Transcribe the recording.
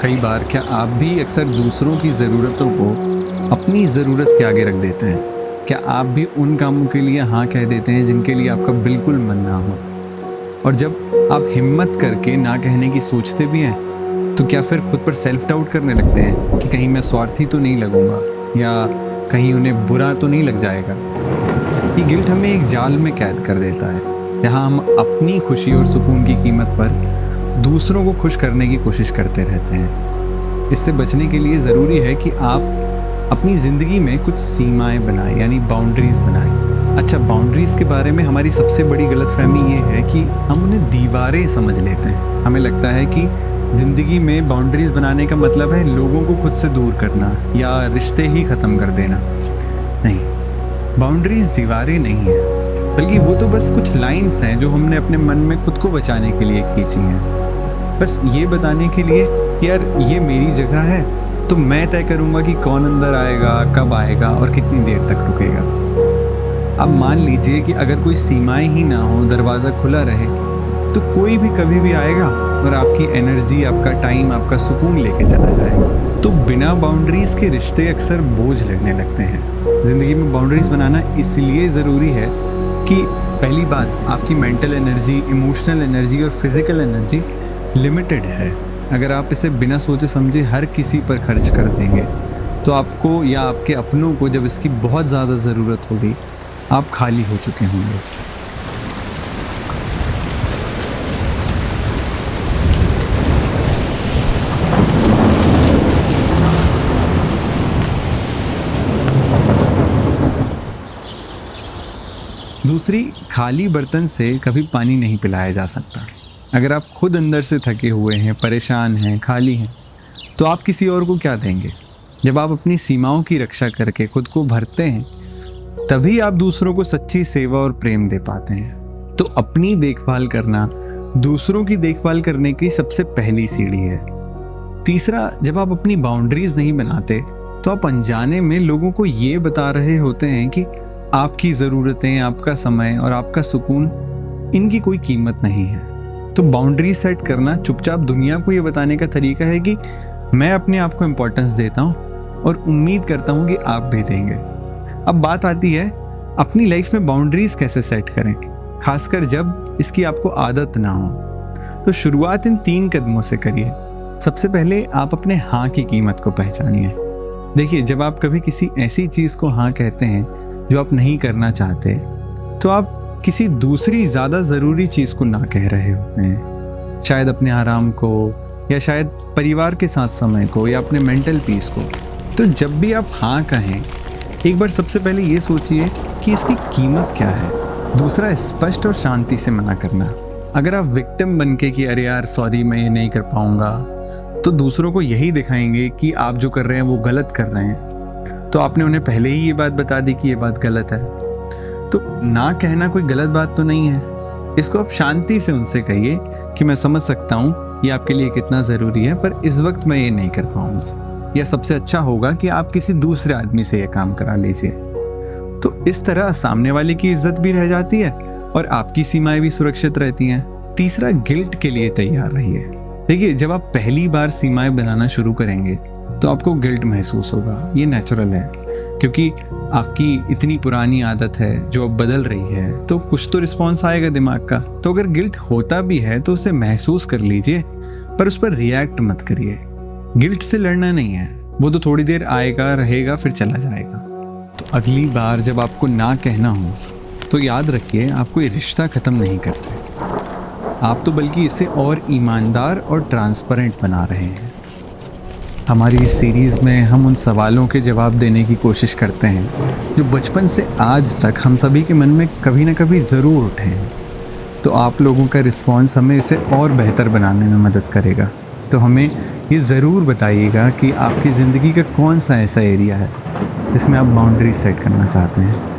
कई बार क्या आप भी अक्सर दूसरों की ज़रूरतों को अपनी ज़रूरत के आगे रख देते हैं? क्या आप भी उन कामों के लिए हाँ कह देते हैं जिनके लिए आपका बिल्कुल मन ना हो? और जब आप हिम्मत करके ना कहने की सोचते भी हैं, तो क्या फिर खुद पर सेल्फ डाउट करने लगते हैं कि कहीं मैं स्वार्थी तो नहीं लगूंगा या कहीं उन्हें बुरा तो नहीं लग जाएगा? ये गिल्ट हमें एक जाल में कैद कर देता है, जहाँ हम अपनी खुशी और सुकून की कीमत पर दूसरों को खुश करने की कोशिश करते रहते हैं। इससे बचने के लिए ज़रूरी है कि आप अपनी ज़िंदगी में कुछ सीमाएं बनाएं, यानी बाउंड्रीज़ बनाएं। अच्छा, बाउंड्रीज़ के बारे में हमारी सबसे बड़ी गलतफहमी ये है कि हम उन्हें दीवारें समझ लेते हैं। हमें लगता है कि ज़िंदगी में बाउंड्रीज़ बनाने का मतलब है लोगों को खुद से दूर करना या रिश्ते ही ख़त्म कर देना। नहीं, बाउंड्रीज़ दीवारें नहीं है, बल्कि वो तो बस कुछ लाइंस हैं जो हमने अपने मन में खुद को बचाने के लिए खींची हैं। बस ये बताने के लिए कि यार ये मेरी जगह है, तो मैं तय करूँगा कि कौन अंदर आएगा, कब आएगा और कितनी देर तक रुकेगा। अब मान लीजिए कि अगर कोई सीमाएं ही ना हो, दरवाज़ा खुला रहे, तो कोई भी कभी भी आएगा और आपकी एनर्जी, आपका टाइम, आपका सुकून लेके चला जाएगा। तो बिना बाउंड्रीज़ के रिश्ते अक्सर बोझ लगने लगते हैं। ज़िंदगी में बाउंड्रीज़ बनाना इसलिए ज़रूरी है कि पहली बात, आपकी मेंटल एनर्जी, इमोशनल एनर्जी और फिज़िकल एनर्जी लिमिटेड है। अगर आप इसे बिना सोचे समझे हर किसी पर खर्च कर देंगे, तो आपको या आपके अपनों को जब इसकी बहुत ज़्यादा ज़रूरत होगी, आप खाली हो चुके होंगे। दूसरी, खाली बर्तन से कभी पानी नहीं पिलाया जा सकता। अगर आप खुद अंदर से थके हुए हैं, परेशान हैं, खाली हैं, तो आप किसी और को क्या देंगे? जब आप अपनी सीमाओं की रक्षा करके खुद को भरते हैं, तभी आप दूसरों को सच्ची सेवा और प्रेम दे पाते हैं। तो अपनी देखभाल करना दूसरों की देखभाल करने की सबसे पहली सीढ़ी है। तीसरा, जब आप अपनी बाउंड्रीज नहीं बनाते, तो आप अनजाने में लोगों को ये बता रहे होते हैं कि आपकी ज़रूरतें, आपका समय और आपका सुकून, इनकी कोई कीमत नहीं है। तो बाउंड्री सेट करना चुपचाप दुनिया को ये बताने का तरीका है कि मैं अपने आप को इम्पोर्टेंस देता हूँ और उम्मीद करता हूँ कि आप भी देंगे। अब बात आती है अपनी लाइफ में बाउंड्रीज कैसे सेट करें, खासकर जब इसकी आपको आदत ना हो। तो शुरुआत इन 3 कदमों से करिए। सबसे पहले, आप अपने हाँ की कीमत को पहचानिए। देखिए, जब आप कभी किसी ऐसी चीज़ को हाँ कहते हैं जो आप नहीं करना चाहते, तो आप किसी दूसरी ज़्यादा ज़रूरी चीज़ को ना कह रहे होते हैं। शायद अपने आराम को, या शायद परिवार के साथ समय को, या अपने मेंटल पीस को। तो जब भी आप हाँ कहें, एक बार सबसे पहले ये सोचिए कि इसकी कीमत क्या है। दूसरा, स्पष्ट और शांति से मना करना। अगर आप विक्टिम बन के कि अरे यार सॉरी मैं ये नहीं कर पाऊँगा, तो दूसरों को यही दिखाएंगे कि आप जो कर रहे हैं वो गलत कर रहे हैं। तो आपने उन्हें पहले ही ये बात बता दी कि ये बात गलत है। तो ना कहना कोई गलत बात तो नहीं है। इसको आप शांति से उनसे कहिए कि मैं समझ सकता हूँ ये आपके लिए कितना ज़रूरी है, पर इस वक्त मैं ये नहीं कर पाऊँगा। या सबसे अच्छा होगा कि आप किसी दूसरे आदमी से ये काम करा लीजिए। तो इस तरह सामने वाले की इज्जत भी रह जाती है और आपकी सीमाएं भी सुरक्षित रहती हैं। तीसरा, गिल्ट के लिए तैयार रहिए। देखिए, जब आप पहली बार सीमाएं बनाना शुरू करेंगे, तो आपको गिल्ट महसूस होगा। ये नेचुरल है, क्योंकि आपकी इतनी पुरानी आदत है जो अब बदल रही है, तो कुछ तो रिस्पॉन्स आएगा दिमाग का। तो अगर गिल्ट होता भी है तो उसे महसूस कर लीजिए, पर उस पर रिएक्ट मत करिए। गिल्ट से लड़ना नहीं है, वो तो थोड़ी देर आएगा, रहेगा, फिर चला जाएगा। तो अगली बार जब आपको ना कहना हो, तो याद रखिए आप कोई रिश्ता ख़त्म नहीं कर रहे, आप तो बल्कि इसे और ईमानदार और ट्रांसपेरेंट बना रहे हैं। हमारी इस सीरीज़ में हम उन सवालों के जवाब देने की कोशिश करते हैं जो बचपन से आज तक हम सभी के मन में कभी ना कभी ज़रूर उठे हैं। तो आप लोगों का रिस्पॉन्स हमें इसे और बेहतर बनाने में मदद करेगा। तो हमें ये ज़रूर बताइएगा कि आपकी ज़िंदगी का कौन सा ऐसा एरिया है जिसमें आप बाउंड्री सेट करना चाहते हैं।